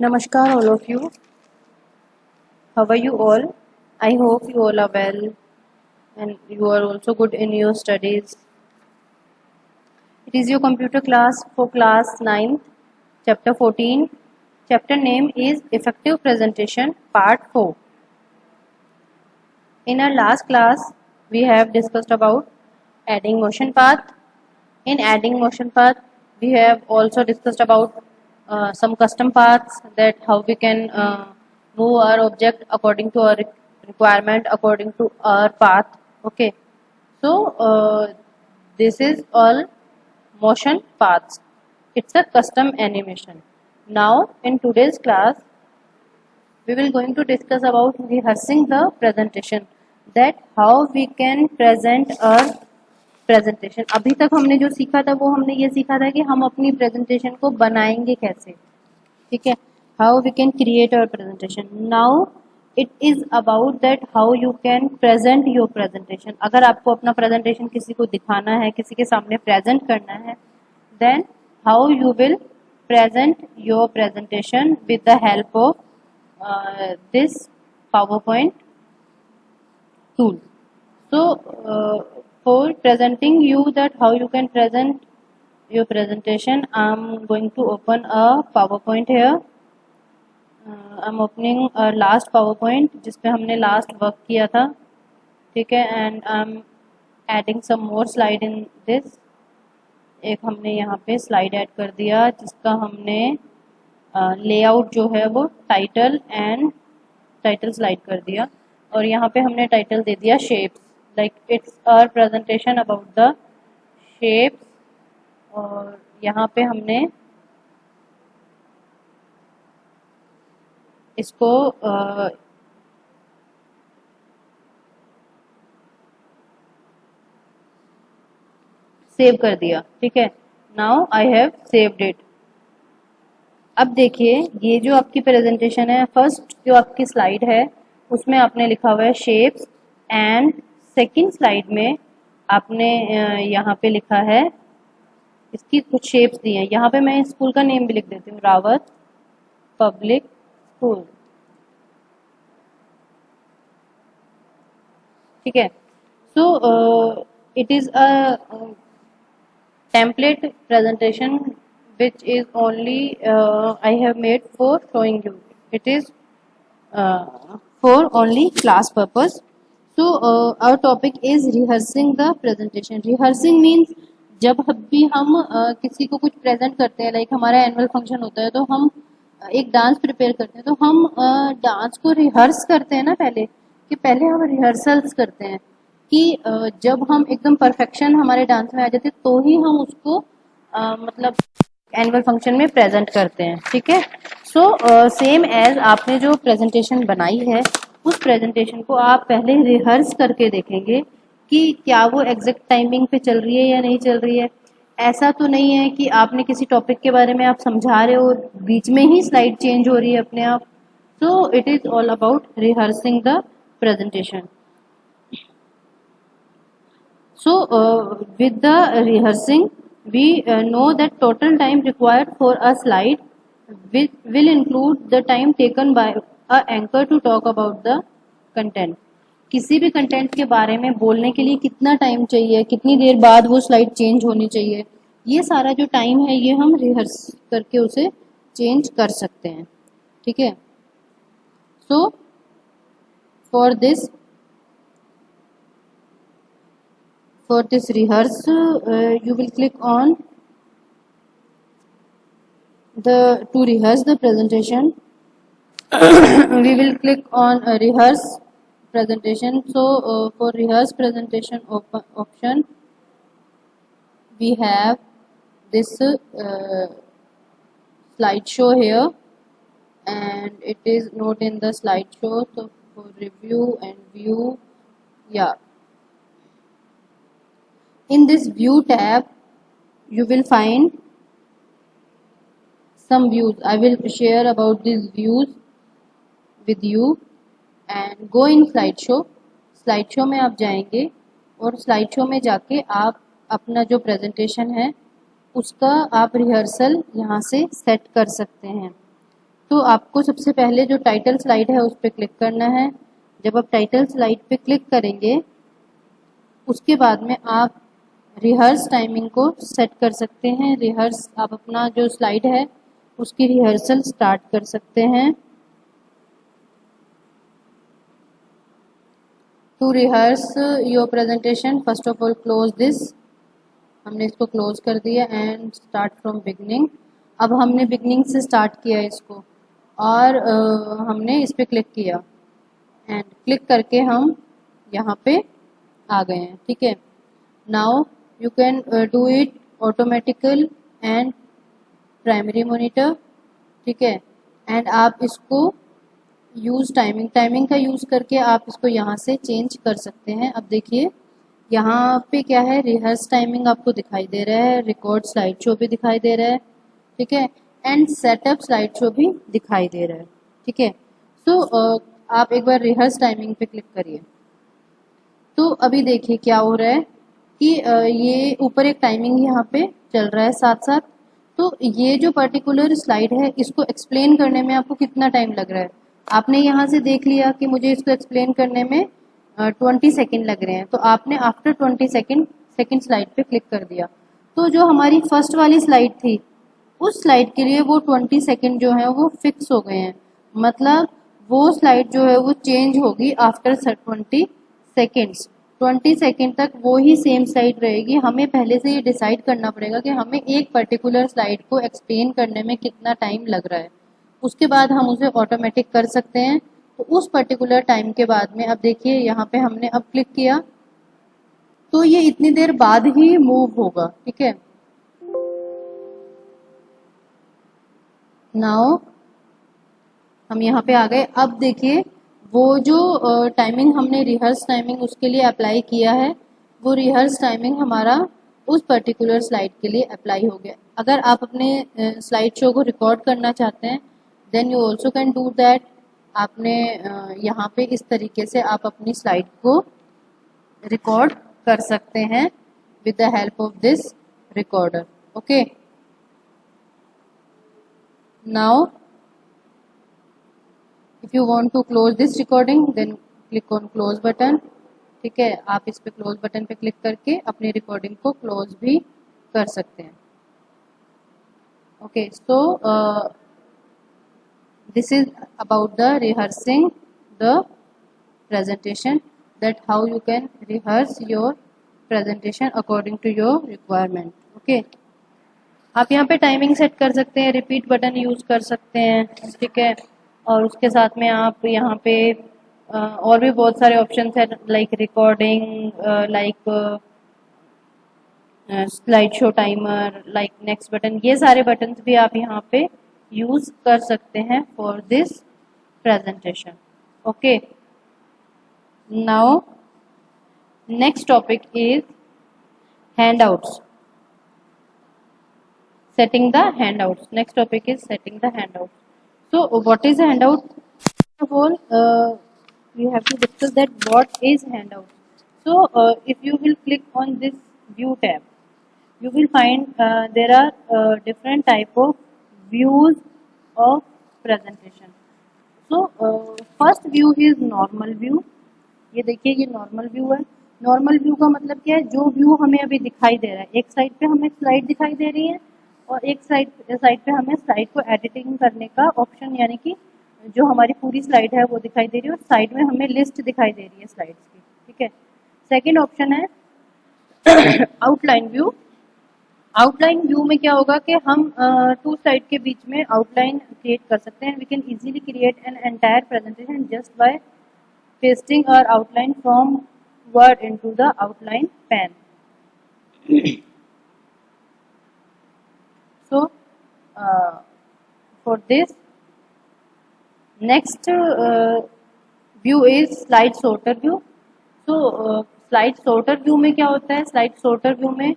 Namaskar all of you. How are you all? I hope you all are well and you are also good in your studies. It is your computer class for class 9th, chapter 14. Chapter name is Effective Presentation Part 4. In our last class, we have discussed about adding motion path. In adding motion path, we have also discussed about some custom paths, that how we can move our object according to our requirement, according to our path. Okay, so this is all motion paths. It's a custom animation. Now in today's class, we will going to discuss about rehearsing the presentation, that how we can present our presentation. अभी तक हमने जो सीखा था वो हमने ये सीखा था कि हम अपनी प्रेजेंटेशन को बनाएंगे कैसे. ठीक है, how we can create our presentation. Now it is about that how you can present your presentation. अगर आपको अपना प्रेजेंटेशन किसी को दिखाना है, किसी के सामने प्रेजेंट करना है, then how you will present your presentation with the help of this PowerPoint tool. So for presenting you that how you can present your presentation, I'm going to open a PowerPoint here. I'm opening a last PowerPoint जिसपे हमने last work किया था. ठीक है, and I'm adding some more slide in this. एक हमने यहाँ पे slide add कर दिया जिसका हमने लेआउट जो है वो टाइटल एंड टाइटल स्लाइड कर दिया, और यहाँ पे हमने टाइटल दे दिया shapes, like it's our presentation about the shapes. और यहाँ पे हमने इसको सेव कर दिया. ठीक है, now I have saved it. अब देखिए, ये जो आपकी प्रेजेंटेशन है, फर्स्ट जो आपकी स्लाइड है उसमें आपने लिखा हुआ है शेप्स, एंड सेकंड स्लाइड में आपने यहाँ पे लिखा है, इसकी कुछ शेप्स दी हैं. यहाँ पे मैं स्कूल का नेम भी लिख देती हूँ, रावत पब्लिक स्कूल. ठीक है, so it is a template presentation which is only I have made for showing you. It is for only class purpose. So our topic is rehearsing the presentation. Rehearsing means जब भी हम किसी को कुछ present करते हैं, like हमारा annual function होता है तो हम एक डांस प्रिपेयर करते हैं, तो हम डांस को रिहर्स करते हैं ना पहले, कि पहले हम रिहर्सल्स करते हैं कि जब हम एकदम परफेक्शन हमारे डांस में आ जाते तो ही हम उसको मतलब एनुअल फंक्शन में प्रेजेंट करते हैं. ठीक है, सो सेम एज आपने जो प्रेजेंटेशन बनाई है उस प्रेजेंटेशन को आप पहले रिहर्स करके देखेंगे कि क्या वो एग्जैक्ट टाइमिंग पे चल रही है या नहीं चल रही है. ऐसा तो नहीं है कि आपने किसी टॉपिक के बारे में आप समझा रहे हो, बीच में ही स्लाइड चेंज हो रही है अपने आप. So it is all about rehearsing the presentation. So with the rehearsing we know that total time required for a slide will include the time taken by a anchor to talk about the content. किसी भी content के बारे में बोलने के लिए कितना time चाहिए, कितनी देर बाद वो स्लाइड चेंज होनी चाहिए, ये सारा जो टाइम है ये हम रिहर्स करके उसे चेंज कर सकते हैं. ठीक है, so for this rehearse you will click on to rehearse the presentation. We will click on rehearse presentation. So for rehearse presentation option we have this slideshow here, and it is not in the slideshow. So for review and view, yeah, in this view tab you will find some views. I will share about these views with you. And go in slideshow. slideshow में आप जाएंगे और slideshow में जाके आप अपना जो presentation है उसका आप रिहर्सल यहाँ से सेट कर सकते हैं. तो आपको सबसे पहले जो टाइटल स्लाइड है उस पर क्लिक करना है। जब आप टाइटल स्लाइड पे क्लिक करेंगे उसके बाद में आप रिहर्स टाइमिंग को सेट कर सकते हैं। रिहर्स, आप अपना जो स्लाइड है उसकी रिहर्सल स्टार्ट कर सकते हैं। To rehearse your presentation first of all close this, हमने इसको क्लोज कर दिया एंड स्टार्ट फ्रॉम बिगनिंग। अब हमने बिगनिंग से स्टार्ट किया इसको और हमने इस पर क्लिक किया एंड क्लिक करके हम यहाँ पे आ गए हैं। ठीक है, now you can do it automatically and primary monitor. ठीक है, एंड आप इसको यूज टाइमिंग का यूज करके आप इसको यहाँ से चेंज कर सकते हैं। अब देखिए यहाँ पे क्या है, रिहर्स टाइमिंग आपको दिखाई दे रहा है, रिकॉर्ड स्लाइड शो भी दिखाई दे रहा है। ठीक है, एंड सेटअप स्लाइड शो भी दिखाई दे रहा है। ठीक है, सो आप एक बार रिहर्स टाइमिंग पे क्लिक करिए। तो अभी देखिए क्या हो रहा है कि ये ऊपर एक टाइमिंग यहाँ पे चल रहा है साथ साथ। तो ये जो पर्टिकुलर स्लाइड है इसको एक्सप्लेन करने में आपको कितना टाइम लग रहा है, आपने यहाँ से देख लिया कि मुझे इसको एक्सप्लेन करने में 20 सेकेंड लग रहे हैं। तो आपने आफ्टर 20 सेकेंड स्लाइड पे क्लिक कर दिया। तो जो हमारी फर्स्ट वाली स्लाइड थी उस स्लाइड के लिए वो 20 सेकेंड जो है वो फिक्स हो गए हैं, मतलब वो स्लाइड जो है वो चेंज होगी आफ्टर 20 सेकेंड्स। 20 सेकेंड तक वो ही सेम स्लाइड रहेगी। हमें पहले से ये डिसाइड करना पड़ेगा कि हमें एक पर्टिकुलर स्लाइड को एक्सप्लेन करने में कितना टाइम लग रहा है, उसके बाद हम उसे ऑटोमेटिक कर सकते हैं। तो उस पर्टिकुलर टाइम के बाद में अब देखिए यहाँ पे हमने अब क्लिक किया तो ये इतनी देर बाद ही मूव होगा। ठीक है, नाउ हम यहाँ पे आ गए। अब देखिए वो जो टाइमिंग हमने रिहर्स टाइमिंग उसके लिए अप्लाई किया है वो रिहर्स टाइमिंग हमारा उस पर्टिकुलर स्लाइड के लिए अप्लाई हो गया। अगर आप अपने स्लाइड शो को रिकॉर्ड करना चाहते हैं then you also can do that. आपने यहाँ पे इस तरीके से आप अपनी स्लाइड को रिकॉर्ड कर सकते हैं with the help of this recorder. Okay, now if you want to close this recording then click on close button। ठीक है, आप इस पे क्लोज बटन पे क्लिक करके अपनी रिकॉर्डिंग को क्लोज भी कर सकते हैं। Okay, so this is about the rehearsing the presentation, that how you can rehearse your presentation according to your requirement। Okay, आप यहाँ पे टाइमिंग सेट कर सकते हैं, रिपीट बटन यूज कर सकते हैं। ठीक है, और उसके साथ में आप यहाँ पे और भी बहुत सारे ऑप्शंस हैं like recording, like slide show timer, like next button, ये सारे बटन्स भी आप यहाँ पे यूज कर सकते हैं for this presentation. Okay, now next topic is handouts, setting the handouts। next topic is setting the handouts। so what is a handout? First of all we have to discuss that what is handout। so if you will click on this view tab you will find there are different type of views of presentation। so first view is normal view। ये देखिए ये normal view है। Normal view का मतलब क्या है, जो view हमें अभी दिखाई दे रहा है, एक साइड पे हमें स्लाइड दिखाई दे रही है और एक साइड पे हमें स्लाइड को एडिटिंग करने का ऑप्शन, यानी कि जो हमारी पूरी स्लाइड है वो दिखाई दे रही है और साइड में हमें लिस्ट दिखाई दे रही है स्लाइड्स की। ठीक है, सेकंड ऑप्शन है आउटलाइन व्यू। आउटलाइन व्यू में क्या होगा कि हम टू स्लाइड के बीच में आउटलाइन क्रिएट कर सकते हैं। We can easily create an entire presentation just by pasting our outline from Word into the outline pane. So for this next view is slide sorter view। so slide sorter view में क्या होता है, slide sorter view में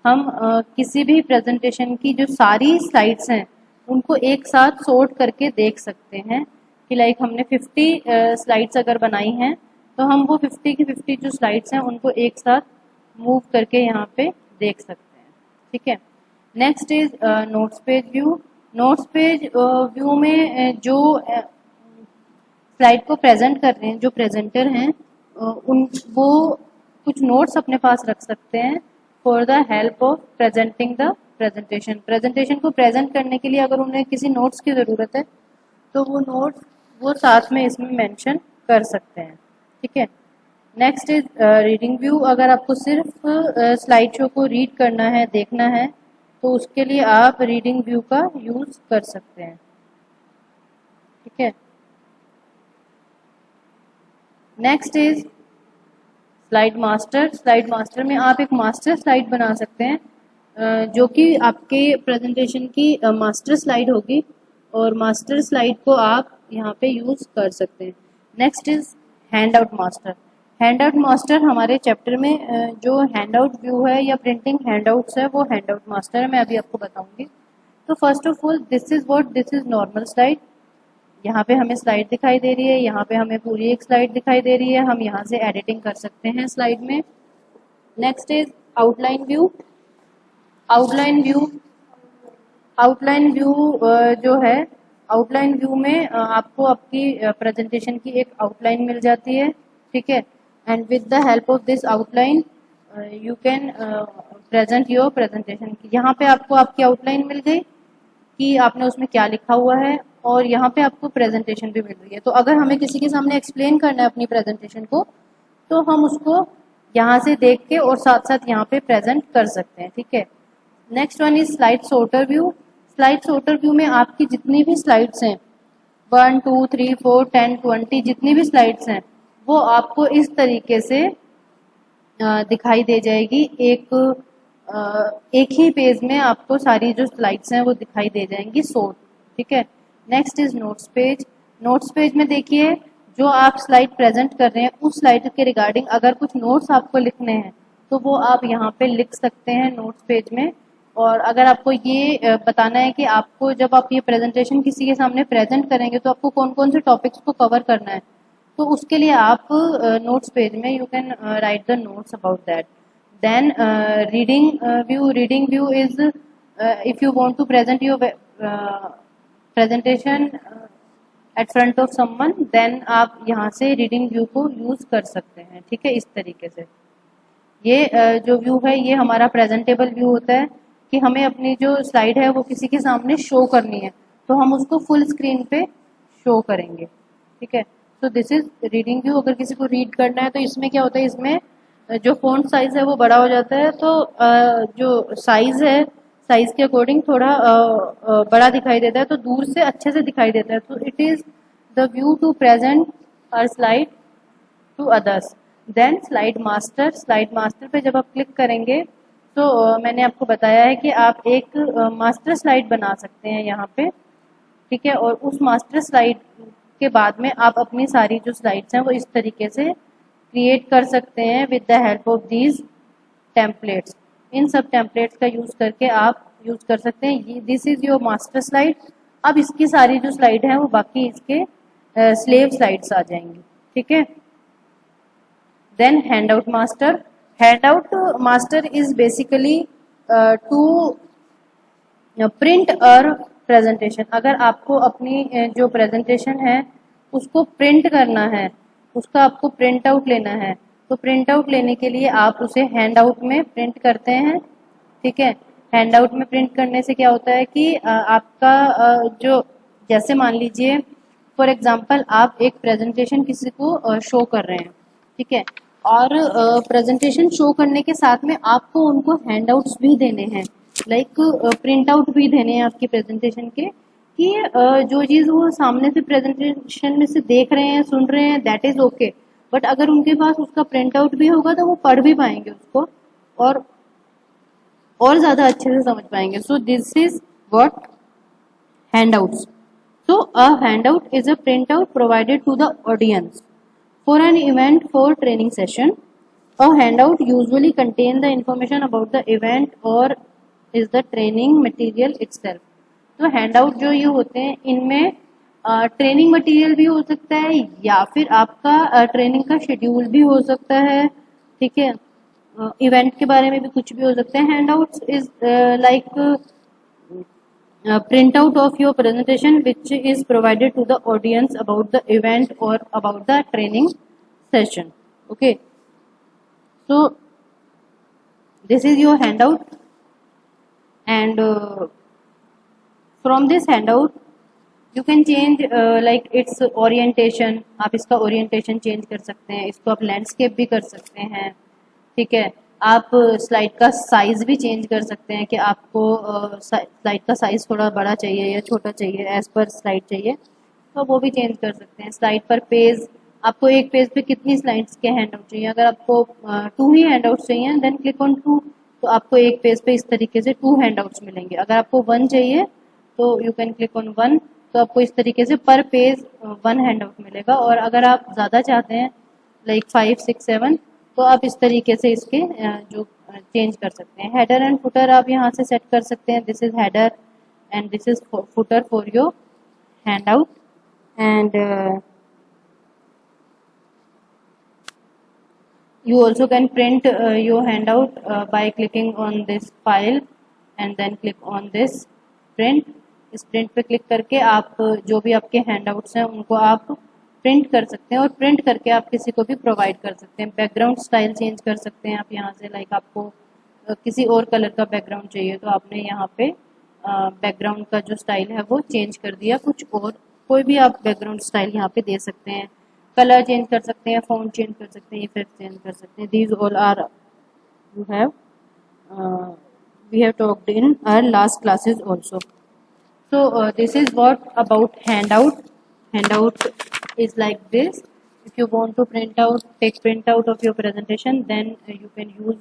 हम किसी भी presentation की जो सारी स्लाइड्स हैं उनको एक साथ सोर्ट करके देख सकते हैं कि लाइक हमने 50 स्लाइड्स अगर बनाई हैं तो हम वो 50 की 50 जो स्लाइड्स हैं उनको एक साथ मूव करके यहाँ पे देख सकते हैं। ठीक है, next is notes page view. Notes page view में जो स्लाइड को प्रेजेंट कर रहे हैं, जो प्रेजेंटर हैं, उन वो कुछ नोट्स अपने पास रख सकते हैं for the help of presenting the presentation. Presentation को प्रेजेंट करने के लिए अगर उन्हें किसी नोट्स की ज़रूरत है तो वो नोट्स वो साथ में इसमें मेंशन कर सकते हैं। ठीक है, नेक्स्ट इज रीडिंग व्यू। अगर आपको सिर्फ स्लाइड शो को रीड करना है, देखना है, तो उसके लिए आप रीडिंग व्यू का यूज कर सकते हैं। ठीक है, next is slide master. Slide master में आप एक मास्टर स्लाइड बना सकते हैं, जो कि आपके प्रेजेंटेशन की मास्टर स्लाइड होगी, और मास्टर स्लाइड को आप यहाँ पे यूज कर सकते हैं। Next is hand out master. Handout master हमारे चैप्टर में जो हैंड आउट व्यू है या प्रिंटिंग हैंड आउट्स है वो हैंड आउट मास्टर है, मैं अभी आपको बताऊंगी। तो first of all this is normal slide. यहाँ पे हमें स्लाइड दिखाई दे रही है, यहाँ पे हमें पूरी एक स्लाइड दिखाई दे रही है, हम यहाँ से एडिटिंग कर सकते हैं स्लाइड में। Next is outline view. Outline view जो है, आउटलाइन व्यू में आपको आपकी प्रेजेंटेशन की एक आउटलाइन मिल जाती है। ठीक है, and with the help of this outline you can present your presentation. यहाँ पे आपको आपकी आउटलाइन मिल गई कि आपने उसमें क्या लिखा हुआ है, और यहाँ पे आपको प्रेजेंटेशन भी मिल रही है। तो अगर हमें किसी के सामने एक्सप्लेन करना है अपनी प्रेजेंटेशन को, तो हम उसको यहाँ से देख के और साथ साथ यहाँ पे प्रेजेंट कर सकते हैं। ठीक है, next one is slide sorter view. Slide sorter view में आपकी जितनी भी स्लाइड्स हैं, 1 2 3 4 10 20 जितनी भी स्लाइड्स हैं, वो आपको इस तरीके से दिखाई दे जाएगी। एक ही पेज में आपको सारी जो स्लाइड्स हैं वो दिखाई दे जाएंगी सॉर्ट। ठीक है, next is notes page. Notes page में देखिए, जो आप स्लाइड प्रेजेंट कर रहे हैं उस स्लाइड के रिगार्डिंग अगर कुछ नोट्स आपको लिखने हैं तो वो आप यहाँ पे लिख सकते हैं नोट्स पेज में। और अगर आपको ये बताना है कि आपको जब आप ये प्रेजेंटेशन किसी के सामने प्रेजेंट करेंगे तो आपको कौन कौन से टॉपिक्स को कवर करना है, तो उसके लिए आप नोट्स पेज में you can write the notes about that. Then reading view is if you want to present your presentation at front of someone, then आप यहाँ से रीडिंग व्यू को यूज कर सकते हैं। ठीक है, इस तरीके से ये जो व्यू है ये हमारा प्रेजेंटेबल व्यू होता है कि हमें अपनी जो स्लाइड है वो किसी के सामने शो करनी है, तो हम उसको फुल स्क्रीन पे शो करेंगे। ठीक है, तो दिस इज रीडिंग व्यू। अगर किसी को रीड करना है तो इसमें क्या होता है, इसमें जो फॉन्ट साइज है वो बड़ा हो जाता है, तो जो साइज है साइज के अकॉर्डिंग थोड़ा बड़ा दिखाई देता है, तो दूर से अच्छे से दिखाई देता है। तो it is the view to present our slide to others. Then slide master. Slide master पे जब आप क्लिक करेंगे तो मैंने आपको बताया है कि आप एक मास्टर स्लाइड बना सकते हैं यहाँ पे। ठीक है, और उस मास्टर स्लाइड के बाद में आप अपनी सारी जो स्लाइड्स हैं वो इस तरीके से क्रिएट कर सकते हैं with the help of these templates. इन सब टेम्पलेट्स का यूज करके आप यूज कर सकते हैं। This is your master slide. अब इसकी सारी जो स्लाइड है वो बाकी इसके स्लेव स्लाइड्स आ जाएंगी। ठीक है, then handout master. Handout master is basically to print our presentation. अगर आपको अपनी जो प्रेजेंटेशन है उसको प्रिंट करना है, उसका आपको प्रिंट आउट लेना है, तो प्रिंट आउट लेने के लिए आप उसे हैंड आउट में प्रिंट करते हैं। ठीक है, हैंड आउट में प्रिंट करने से क्या होता है कि आपका जो, जैसे मान लीजिए फॉर एग्जांपल आप एक प्रेजेंटेशन किसी को शो कर रहे हैं। ठीक है, और प्रेजेंटेशन शो करने के साथ में आपको उनको हैंड आउट्स भी देने हैं, लाइक प्रिंट आउट भी देने हैं आपकी प्रेजेंटेशन के, कि जो चीज़ वो सामने से प्रेजेंटेशन में से देख रहे हैं, सुन रहे हैं, दैट इज ओके, बट अगर उनके पास उसका प्रिंट आउट भी होगा तो वो पढ़ भी पाएंगे उसको और ज़्यादा अच्छे से समझ पाएंगे। So this is what handouts. So a handout is a printout provided to the audience for an event for training session. A handout usually contains the information about the event or is the training material itself. तो handout जो ये होते हैं इनमें training material भी हो सकता है या फिर आपका ट्रेनिंग का शेड्यूल भी हो सकता है। ठीक है, इवेंट के बारे में भी कुछ भी हो सकता है। Handouts is like printout of your presentation which is provided to the audience about the event or about the training session. Okay, so this is your handout, and from this handout you can change like its orientation. आप इसका orientation change कर सकते हैं, इसको आप landscape भी कर सकते हैं, ठीक है। आप स्लाइड का साइज भी चेंज कर सकते हैं कि आपको स्लाइड का साइज थोड़ा बड़ा चाहिए या छोटा चाहिए, एज पर स्लाइड चाहिए तो वो भी चेंज कर सकते हैं। स्लाइड पर पेज, आपको एक पेज पे कितनी स्लाइड्स के हैंडआउट चाहिए, अगर आपको 2 ही हैंडआउट्स चाहिए देन क्लिक ऑन 2, तो आपको एक पेज पे इस तरीके से 2 हैंडआउट्स मिलेंगे। अगर आपको 1 चाहिए तो यू कैन क्लिक ऑन 1, तो आपको इस तरीके से पर पेज 1 हैंडआउट मिलेगा। और अगर आप ज़्यादा चाहते हैं लाइक 5, 6, 7, तो आप इस तरीके से इसके जो चेंज कर सकते हैं। हेडर एंड फुटर आप यहाँ से सेट कर सकते हैं। This is header and this is footer for your handout, and you also can print your handout by clicking on this file and then click on this print। इस print पे click करके आप जो भी आपके हैंडआउट्स हैं उनको आप प्रिंट कर सकते हैं और प्रिंट करके आप किसी को भी प्रोवाइड कर सकते हैं। बैकग्राउंड स्टाइल चेंज कर सकते हैं आप यहाँ से, लाइक आपको किसी और कलर का बैकग्राउंड चाहिए तो आपने यहाँ पे बैकग्राउंड का जो स्टाइल है वो चेंज कर दिया, कुछ और कोई भी आप बैकग्राउंड स्टाइल यहाँ पे दे सकते हैं। कलर चेंज कर सकते हैं, फॉन्ट चेंज कर सकते हैं, इफेक्ट चेंज कर सकते हैं। These all are you have we have talked in our last classes also. So this is what about handout. Handout is like this. If you want to take print out of your presentation, then you can use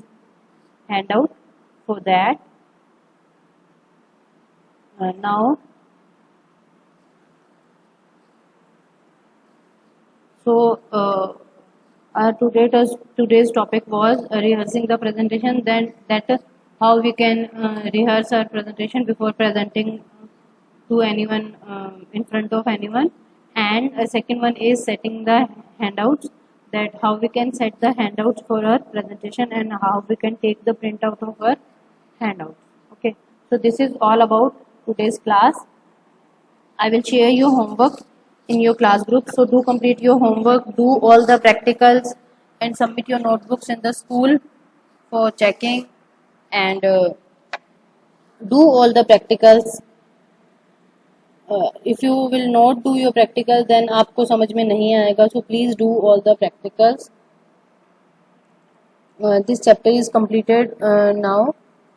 handout for that. Now so our today's topic was rehearsing the presentation, then that how we can rehearse our presentation before presenting to anyone, in front of anyone. And a second one is setting the handouts, that how we can set the handouts for our presentation and how we can take the printout of our handouts. Okay, so this is all about today's class. I will share your homework in your class group, so do complete your homework, do all the practicals and submit your notebooks in the school for checking, and do all the practicals. If you will not do your practical, then आपको समझ में नहीं आएगा, so please do all the practicals. This chapter is completed now,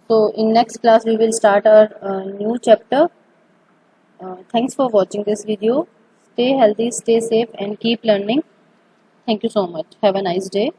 so in next class we will start our new chapter. Thanks for watching this video. Stay healthy, stay safe and keep learning. Thank you so much. Have a nice day.